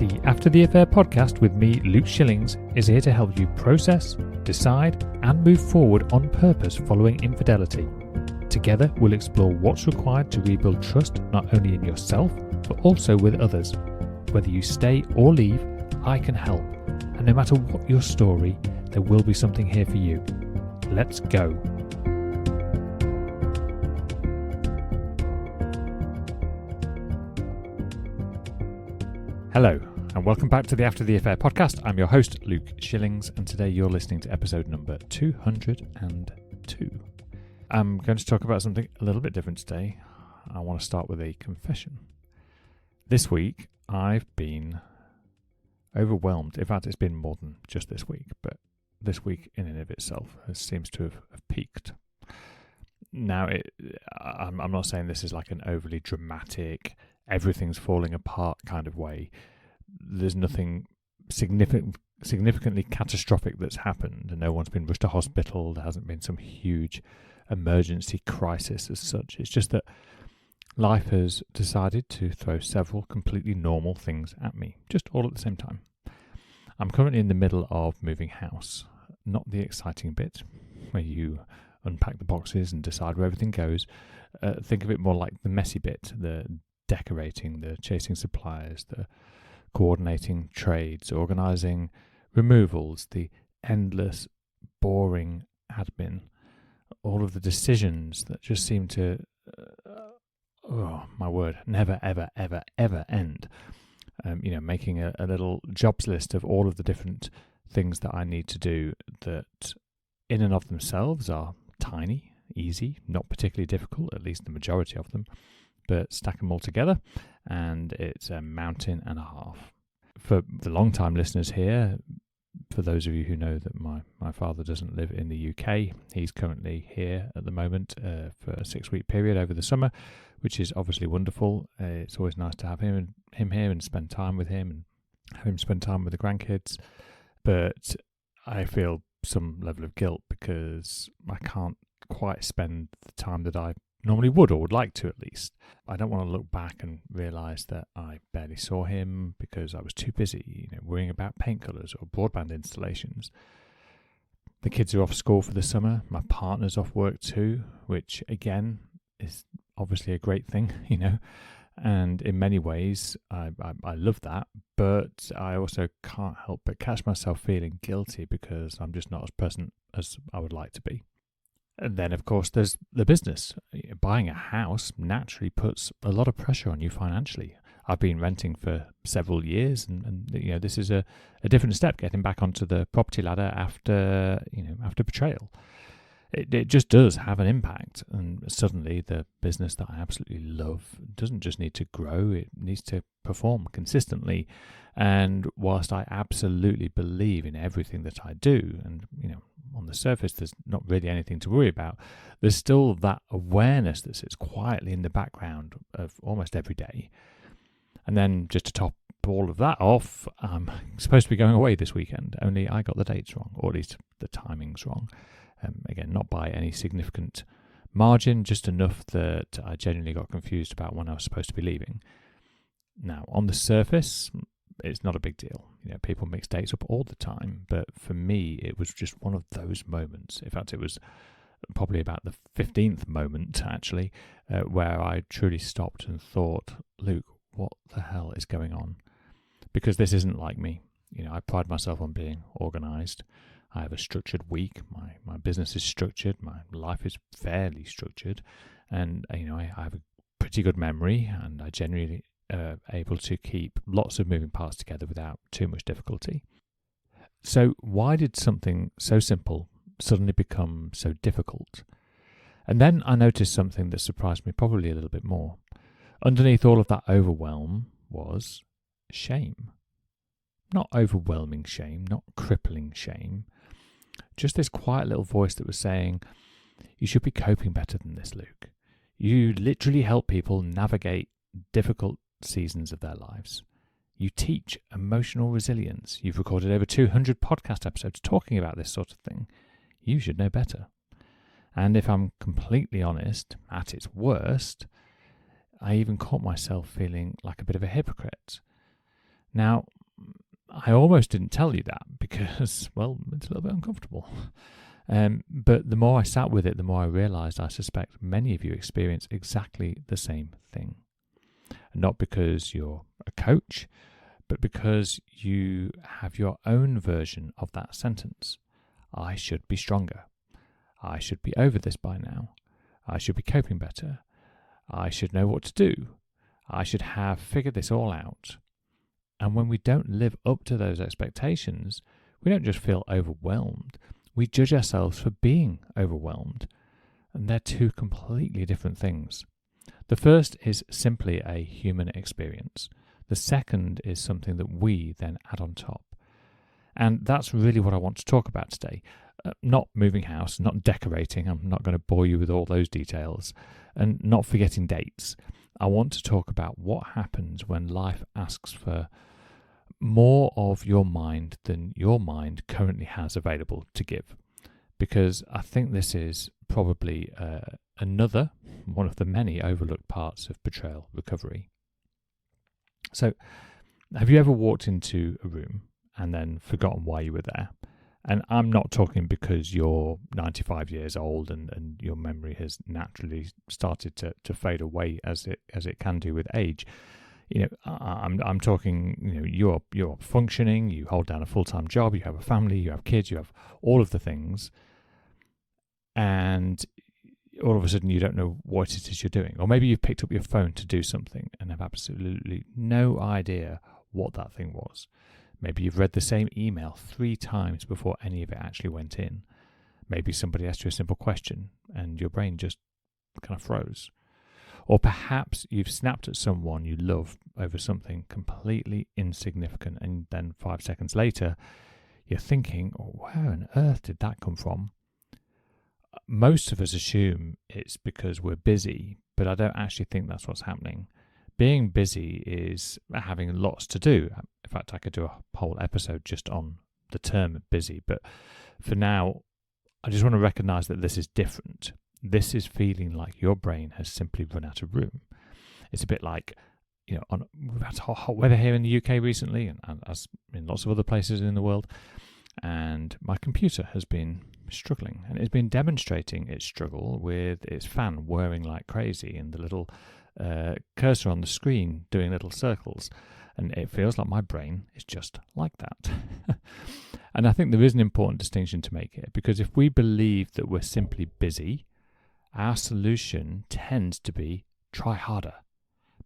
The After the Affair podcast with me, Luke Shillings, is here to help you process, decide, and move forward on purpose following infidelity. Together, we'll explore what's required to rebuild trust not only in yourself, but also with others. Whether you stay or leave, I can help. And no matter what your story, there will be something here for you. Let's go. Hello, and welcome back to the After the Affair podcast. I'm your host, Luke Shillings, and today you're listening to episode number 202. I'm going to talk about something a little bit different today. I want to start with a confession. This week, I've been overwhelmed. In fact, it's been more than just this week, but this week in and of itself seems to have peaked. Now, I'm not saying this is like an overly dramatic, everything's falling apart kind of way. There's nothing significantly catastrophic that's happened, and no one's been rushed to hospital. There hasn't been some huge emergency crisis as such. It's just that life has decided to throw several completely normal things at me, just all at the same time. I'm currently in the middle of moving house, not the exciting bit where you unpack the boxes and decide where everything goes. Think of it more like the messy bit, the decorating, the chasing suppliers, the coordinating trades, organising removals, the endless, boring admin, all of the decisions that just seem to, oh my word, never, ever, ever, ever end. Making a little jobs list of all of the different things that I need to do that in and of themselves are tiny, easy, not particularly difficult, at least the majority of them. But stack them all together, and it's a mountain and a half. For the long-time listeners here, for those of you who know that my father doesn't live in the UK, he's currently here at the moment for a 6-week period over the summer, which is obviously wonderful. It's always nice to have him here and spend time with him and have him spend time with the grandkids. But I feel some level of guilt because I can't quite spend the time that I normally would, or would like to at least. I don't want to look back and realise that I barely saw him because I was too busy, worrying about paint colours or broadband installations. The kids are off school for the summer. My partner's off work too, which again is obviously a great thing, And in many ways, I love that, but I also can't help but catch myself feeling guilty because I'm just not as present as I would like to be. And then, of course, there's the business. Buying a house naturally puts a lot of pressure on you financially. I've been renting for several years, and this is a different step, getting back onto the property ladder after betrayal. It just does have an impact, and suddenly the business that I absolutely love doesn't just need to grow, it needs to perform consistently. And whilst I absolutely believe in everything that I do, and on the surface there's not really anything to worry about, there's still that awareness that sits quietly in the background of almost every day. And then just to top all of that off, I'm supposed to be going away this weekend, only I got the dates wrong, or at least the timing's wrong. Again, not by any significant margin, just enough that I genuinely got confused about when I was supposed to be leaving. Now, on the surface, it's not a big deal. People mix dates up all the time, but for me, it was just one of those moments. In fact, it was probably about the 15th moment, actually, where I truly stopped and thought, Luke, what the hell is going on? Because this isn't like me. I pride myself on being organised. I have a structured week. My business is structured. My life is fairly structured. And, I have a pretty good memory, and I generally able to keep lots of moving parts together without too much difficulty. So why did something so simple suddenly become so difficult? And then I noticed something that surprised me probably a little bit more. Underneath all of that overwhelm was shame. Not overwhelming shame, not crippling shame. Just this quiet little voice that was saying, you should be coping better than this, Luke. You literally help people navigate difficult seasons of their lives. You teach emotional resilience. You've recorded over 200 podcast episodes talking about this sort of thing. You should know better. And if I'm completely honest, at its worst, I even caught myself feeling like a bit of a hypocrite. Now, I almost didn't tell you that because, well, it's a little bit uncomfortable. But the more I sat with it, the more I realised I suspect many of you experience exactly the same thing. And not because you're a coach, but because you have your own version of that sentence. I should be stronger. I should be over this by now. I should be coping better. I should know what to do. I should have figured this all out. And when we don't live up to those expectations, we don't just feel overwhelmed. We judge ourselves for being overwhelmed. And they're two completely different things. The first is simply a human experience. The second is something that we then add on top. And that's really what I want to talk about today. Not moving house, not decorating. I'm not going to bore you with all those details. And not forgetting dates. I want to talk about what happens when life asks for more of your mind than your mind currently has available to give. Because I think this is probably another, one of the many overlooked parts of betrayal recovery. So, have you ever walked into a room and then forgotten why you were there? And I'm not talking because you're 95 years old and your memory has naturally started to fade away as it can do with age. I'm talking, you're functioning, you hold down a full-time job, you have a family, you have kids, you have all of the things, and all of a sudden you don't know what it is you're doing. Or maybe you've picked up your phone to do something and have absolutely no idea what that thing was. Maybe you've read the same email 3 times before any of it actually went in. Maybe somebody asked you a simple question and your brain just kind of froze. Or perhaps you've snapped at someone you love over something completely insignificant, and then 5 seconds later you're thinking, where on earth did that come from? Most of us assume it's because we're busy, but I don't actually think that's what's happening. Being busy is having lots to do. In fact, I could do a whole episode just on the term busy, but for now, I just want to recognize that this is different. This is feeling like your brain has simply run out of room. It's a bit like, we've had hot weather here in the UK recently, and as in lots of other places in the world, and my computer has been struggling, and it's been demonstrating its struggle with its fan whirring like crazy and the little cursor on the screen doing little circles, and it feels like my brain is just like that. And I think there is an important distinction to make here, because if we believe that we're simply busy, our solution tends to be try harder,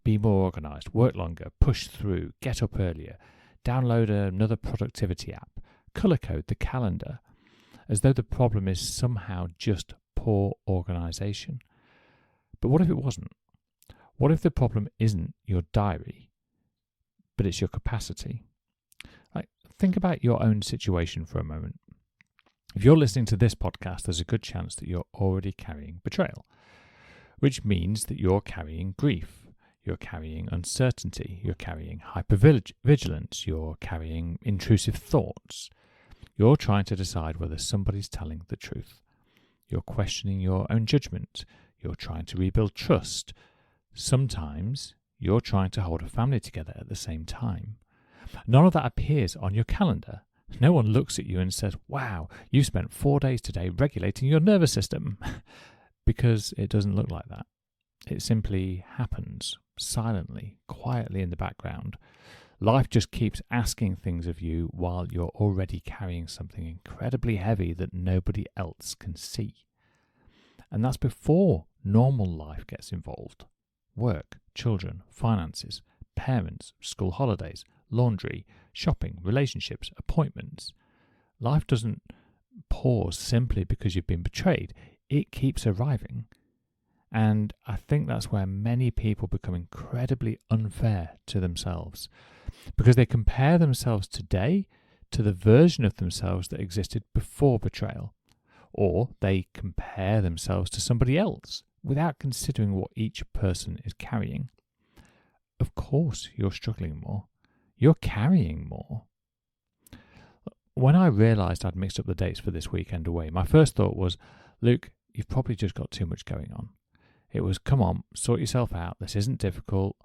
be more organised, work longer, push through, get up earlier, download another productivity app, colour code the calendar, as though the problem is somehow just poor organisation. But what if it wasn't? What if the problem isn't your diary, but it's your capacity? Think about your own situation for a moment. If you're listening to this podcast, there's a good chance that you're already carrying betrayal, which means that you're carrying grief, you're carrying uncertainty, you're carrying hypervigilance, you're carrying intrusive thoughts. You're trying to decide whether somebody's telling the truth. You're questioning your own judgment. You're trying to rebuild trust. Sometimes you're trying to hold a family together at the same time. None of that appears on your calendar. No one looks at you and says, wow, you spent 4 days today regulating your nervous system. Because it doesn't look like that. It simply happens silently, quietly in the background. Life just keeps asking things of you while you're already carrying something incredibly heavy that nobody else can see. And that's before normal life gets involved. Work, children, finances, parents, school holidays, laundry, shopping, relationships, appointments. Life doesn't pause simply because you've been betrayed. It keeps arriving. And I think that's where many people become incredibly unfair to themselves, because they compare themselves today to the version of themselves that existed before betrayal, or they compare themselves to somebody else without considering what each person is carrying. Of course you're struggling more. You're carrying more. When I realised I'd mixed up the dates for this weekend away, my first thought was, Luke, you've probably just got too much going on. It was, come on, sort yourself out. This isn't difficult.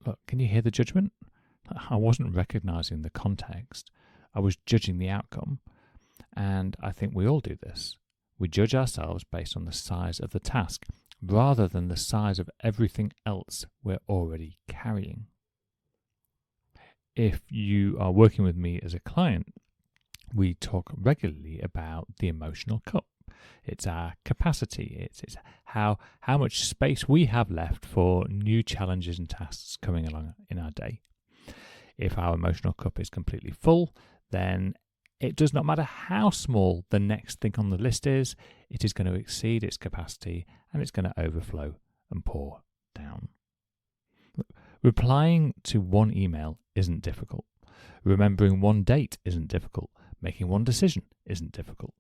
Look, can you hear the judgment? I wasn't recognizing the context. I was judging the outcome. And I think we all do this. We judge ourselves based on the size of the task rather than the size of everything else we're already carrying. If you are working with me as a client, we talk regularly about the emotional cup. It's our capacity. It's how much space we have left for new challenges and tasks coming along in our day. If our emotional cup is completely full, then it does not matter how small the next thing on the list is, it is going to exceed its capacity and it's going to overflow and pour down. Replying to one email isn't difficult. Remembering one date isn't difficult. Making one decision isn't difficult.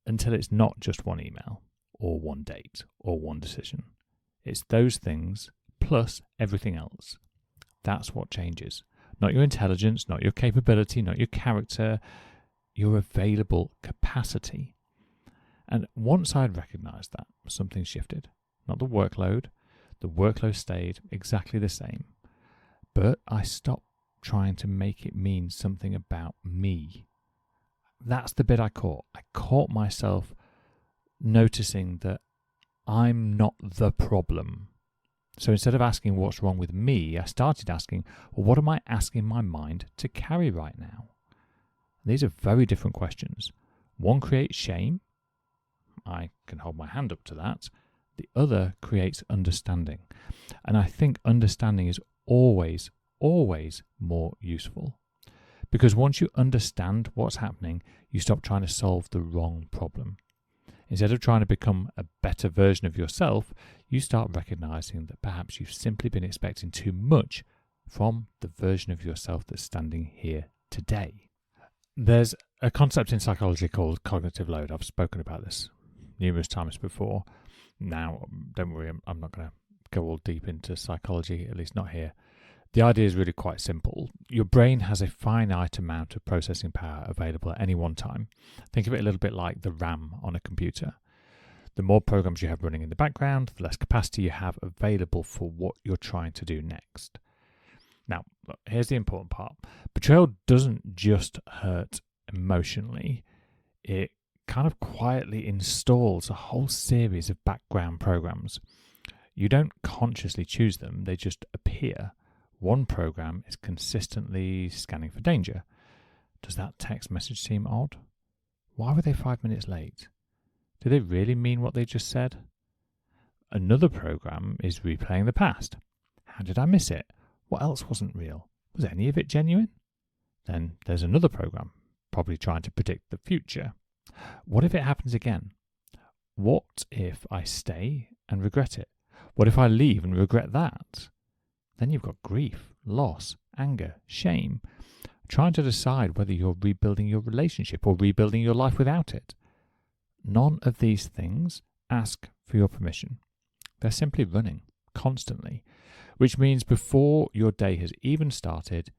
Until it's not just one email or one date or one decision. It's those things plus everything else. That's what changes. Not your intelligence, not your capability, not your character, your available capacity. And once I'd recognized that, something shifted. Not the workload. The workload stayed exactly the same. But I stopped trying to make it mean something about me. That's the bit I caught. I caught myself noticing that I'm not the problem. So instead of asking what's wrong with me, I started asking, well, what am I asking my mind to carry right now? These are very different questions. One creates shame. I can hold my hand up to that. The other creates understanding. And I think understanding is always more useful. Because once you understand what's happening, you stop trying to solve the wrong problem. Instead of trying to become a better version of yourself, you start recognizing that perhaps you've simply been expecting too much from the version of yourself that's standing here today. There's a concept in psychology called cognitive load. I've spoken about this numerous times before. Now, don't worry, I'm not going to go all deep into psychology, at least not here. The idea is really quite simple. Your brain has a finite amount of processing power available at any one time. Think of it a little bit like the RAM on a computer. The more programs you have running in the background, the less capacity you have available for what you're trying to do next. Now, look, here's the important part. Betrayal doesn't just hurt emotionally. It kind of quietly installs a whole series of background programs. You don't consciously choose them, they just appear. One program is consistently scanning for danger. Does that text message seem odd? Why were they 5 minutes late? Do they really mean what they just said? Another program is replaying the past. How did I miss it? What else wasn't real? Was any of it genuine? Then there's another program, probably trying to predict the future. What if it happens again? What if I stay and regret it? What if I leave and regret that? Then you've got grief, loss, anger, shame, trying to decide whether you're rebuilding your relationship or rebuilding your life without it. None of these things ask for your permission. They're simply running constantly, which means before your day has even started,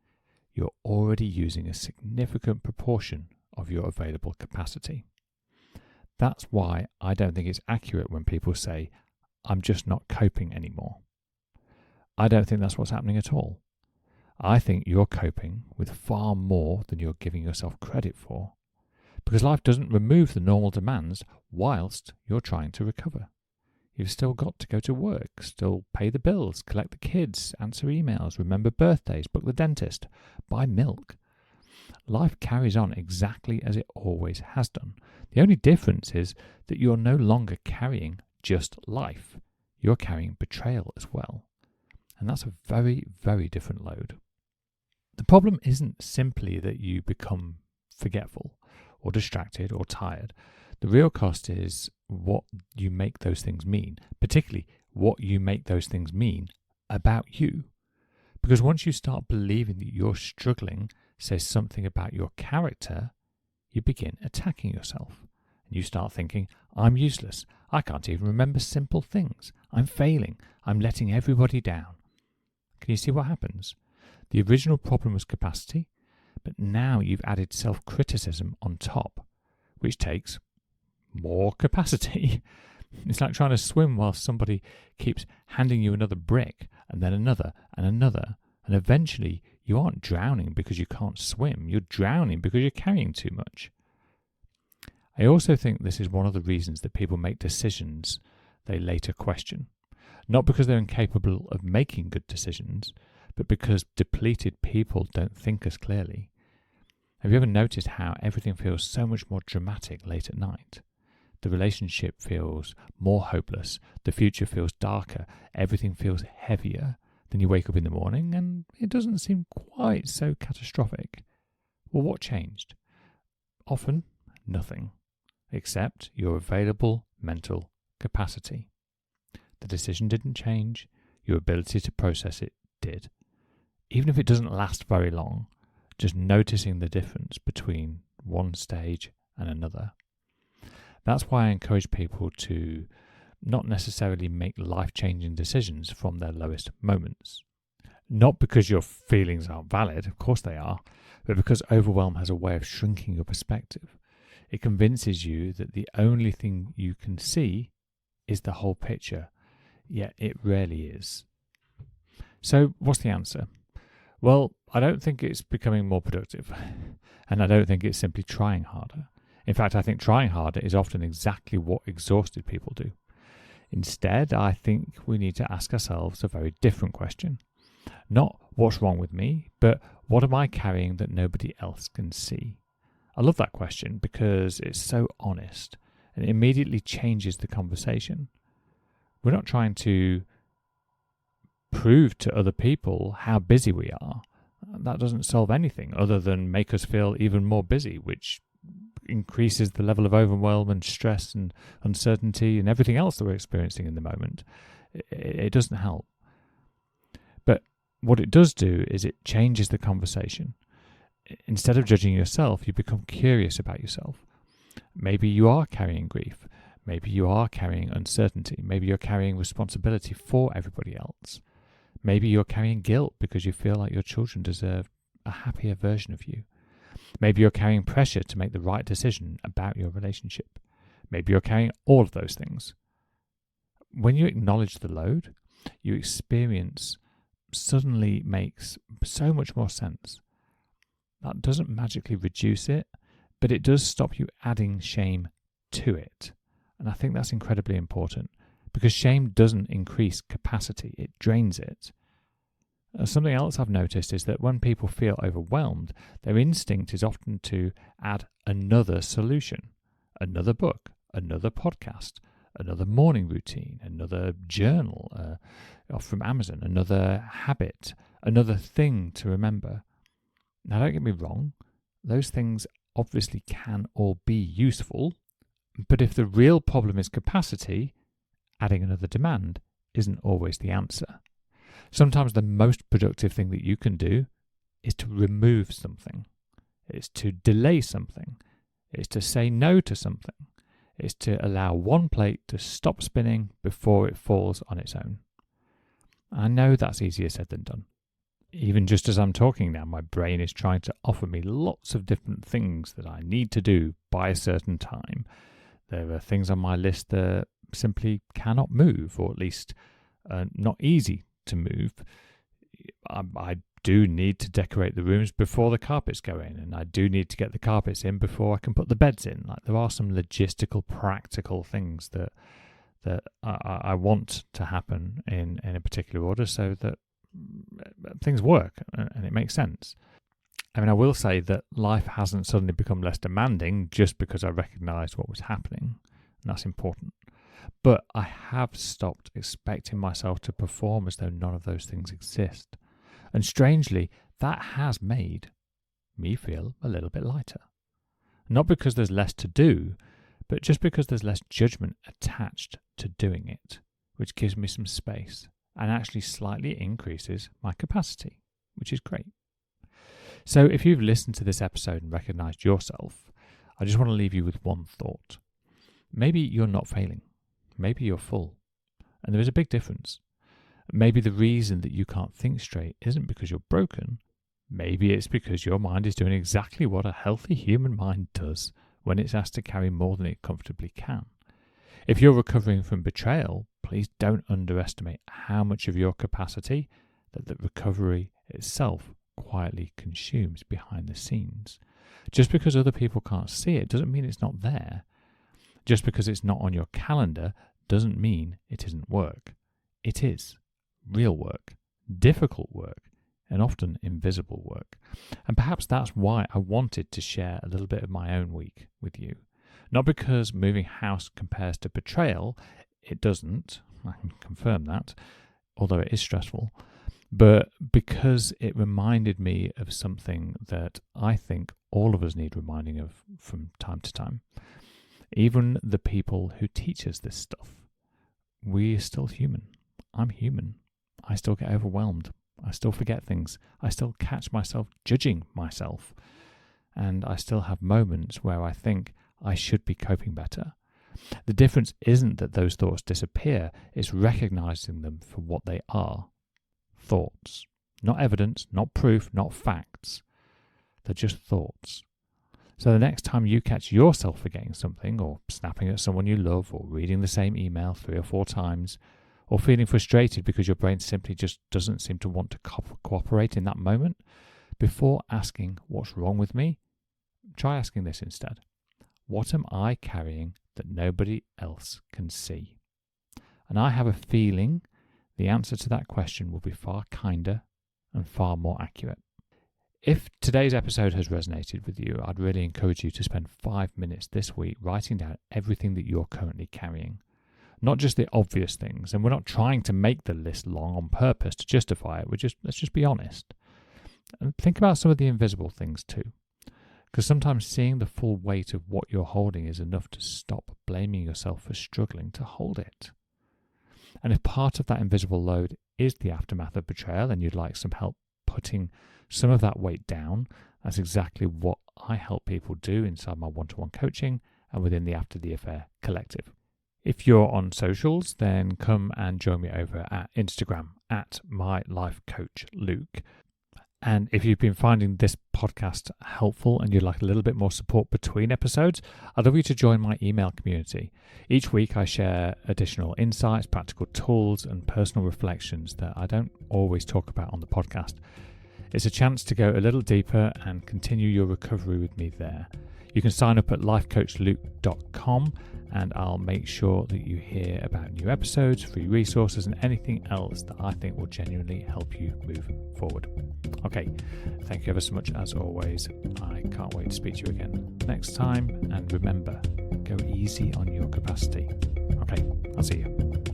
you're already using a significant proportion of your available capacity. That's why I don't think it's accurate when people say, I'm just not coping anymore. I don't think that's what's happening at all. I think you're coping with far more than you're giving yourself credit for, because life doesn't remove the normal demands whilst you're trying to recover. You've still got to go to work, still pay the bills, collect the kids, answer emails, remember birthdays, book the dentist, buy milk. Life carries on exactly as it always has done. The only difference is that you're no longer carrying just life. You're carrying betrayal as well. And that's a very, very different load. The problem isn't simply that you become forgetful or distracted or tired. The real cost is what you make those things mean, particularly what you make those things mean about you. Because once you start believing that you're struggling says something about your character, you begin attacking yourself. And you start thinking, I'm useless. I can't even remember simple things. I'm failing. I'm letting everybody down. Can you see what happens? The original problem was capacity, but now you've added self-criticism on top, which takes more capacity. It's like trying to swim while somebody keeps handing you another brick and then another and another. And eventually, you aren't drowning because you can't swim. You're drowning because you're carrying too much. I also think this is one of the reasons that people make decisions they later question. Not because they're incapable of making good decisions, but because depleted people don't think as clearly. Have you ever noticed how everything feels so much more dramatic late at night? The relationship feels more hopeless, the future feels darker, everything feels heavier. Then you wake up in the morning and it doesn't seem quite so catastrophic. Well, what changed? Often, nothing, except your available mental capacity. The decision didn't change, your ability to process it did. Even if it doesn't last very long, just noticing the difference between one stage and another. That's why I encourage people to not necessarily make life-changing decisions from their lowest moments. Not because your feelings aren't valid, of course they are, but because overwhelm has a way of shrinking your perspective. It convinces you that the only thing you can see is the whole picture, yet it rarely is. So what's the answer? Well, I don't think it's becoming more productive, and I don't think it's simply trying harder. In fact, I think trying harder is often exactly what exhausted people do. Instead, I think we need to ask ourselves a very different question. Not what's wrong with me, but what am I carrying that nobody else can see? I love that question because it's so honest and it immediately changes the conversation. We're not trying to prove to other people how busy we are. That doesn't solve anything other than make us feel even more busy, which increases the level of overwhelm and stress and uncertainty and everything else that we're experiencing in the moment. It doesn't help. But what it does do is it changes the conversation. Instead of judging yourself, you become curious about yourself. Maybe you are carrying grief. Maybe you are carrying uncertainty. Maybe you're carrying responsibility for everybody else. Maybe you're carrying guilt because you feel like your children deserve a happier version of you. Maybe you're carrying pressure to make the right decision about your relationship. Maybe you're carrying all of those things. When you acknowledge the load, your experience suddenly makes so much more sense. That doesn't magically reduce it, but it does stop you adding shame to it. And I think that's incredibly important because shame doesn't increase capacity, it drains it. Something else I've noticed is that when people feel overwhelmed, their instinct is often to add another solution, another book, another podcast, another morning routine, another journal from Amazon, another habit, another thing to remember. Now, don't get me wrong, those things obviously can all be useful, but if the real problem is capacity, adding another demand isn't always the answer. Sometimes the most productive thing that you can do is to remove something. It's to delay something. It's to say no to something. It's to allow one plate to stop spinning before it falls on its own. I know that's easier said than done. Even just as I'm talking now, my brain is trying to offer me lots of different things that I need to do by a certain time. There are things on my list that simply cannot move, or at least not easy to move. I do need to decorate the rooms before the carpets go in, and I do need to get the carpets in before I can put the beds in. Like, there are some logistical, practical things that I want to happen in a particular order so that things work and it makes sense. I mean, I will say that life hasn't suddenly become less demanding just because I recognised what was happening, and that's important. But I have stopped expecting myself to perform as though none of those things exist. And strangely, that has made me feel a little bit lighter. Not because there's less to do, but just because there's less judgment attached to doing it, which gives me some space and actually slightly increases my capacity, which is great. So if you've listened to this episode and recognised yourself, I just want to leave you with one thought. Maybe you're not failing. Maybe you're full. And there is a big difference. Maybe the reason that you can't think straight isn't because you're broken. Maybe it's because your mind is doing exactly what a healthy human mind does when it's asked to carry more than it comfortably can. If you're recovering from betrayal, please don't underestimate how much of your capacity that the recovery itself quietly consumes behind the scenes. Just because other people can't see it doesn't mean it's not there. Just because it's not on your calendar doesn't mean it isn't work. It is real work, difficult work, and often invisible work. And perhaps that's why I wanted to share a little bit of my own week with you. Not because moving house compares to betrayal, it doesn't, I can confirm that, although it is stressful, but because it reminded me of something that I think all of us need reminding of from time to time. Even the people who teach us this stuff. We're still human. I'm human. I still get overwhelmed. I still forget things. I still catch myself judging myself. And I still have moments where I think I should be coping better. The difference isn't that those thoughts disappear, it's recognizing them for what they are. Thoughts. Not evidence, not proof, not facts. They're just thoughts. So the next time you catch yourself forgetting something, or snapping at someone you love, or reading the same email 3 or 4 times, or feeling frustrated because your brain simply just doesn't seem to want to cooperate in that moment, before asking what's wrong with me, try asking this instead. What am I carrying that nobody else can see? And I have a feeling the answer to that question will be far kinder and far more accurate. If today's episode has resonated with you, I'd really encourage you to spend 5 minutes this week writing down everything that you're currently carrying. Not just the obvious things, and we're not trying to make the list long on purpose to justify it. Let's just be honest. And think about some of the invisible things too. Because sometimes seeing the full weight of what you're holding is enough to stop blaming yourself for struggling to hold it. And if part of that invisible load is the aftermath of betrayal and you'd like some help putting some of that weight down, that's exactly what I help people do inside my one-to-one coaching and within the After the Affair collective. If you're on socials, then come and join me over at Instagram at MyLifeCoachLuke. And if you've been finding this podcast helpful and you'd like a little bit more support between episodes, I'd love you to join my email community. Each week I share additional insights, practical tools, and personal reflections that I don't always talk about on the podcast. It's a chance to go a little deeper and continue your recovery with me there. You can sign up at lifecoachluke.com and I'll make sure that you hear about new episodes, free resources, and anything else that I think will genuinely help you move forward. Okay, thank you ever so much as always. I can't wait to speak to you again next time. And remember, go easy on your capacity. Okay, I'll see you.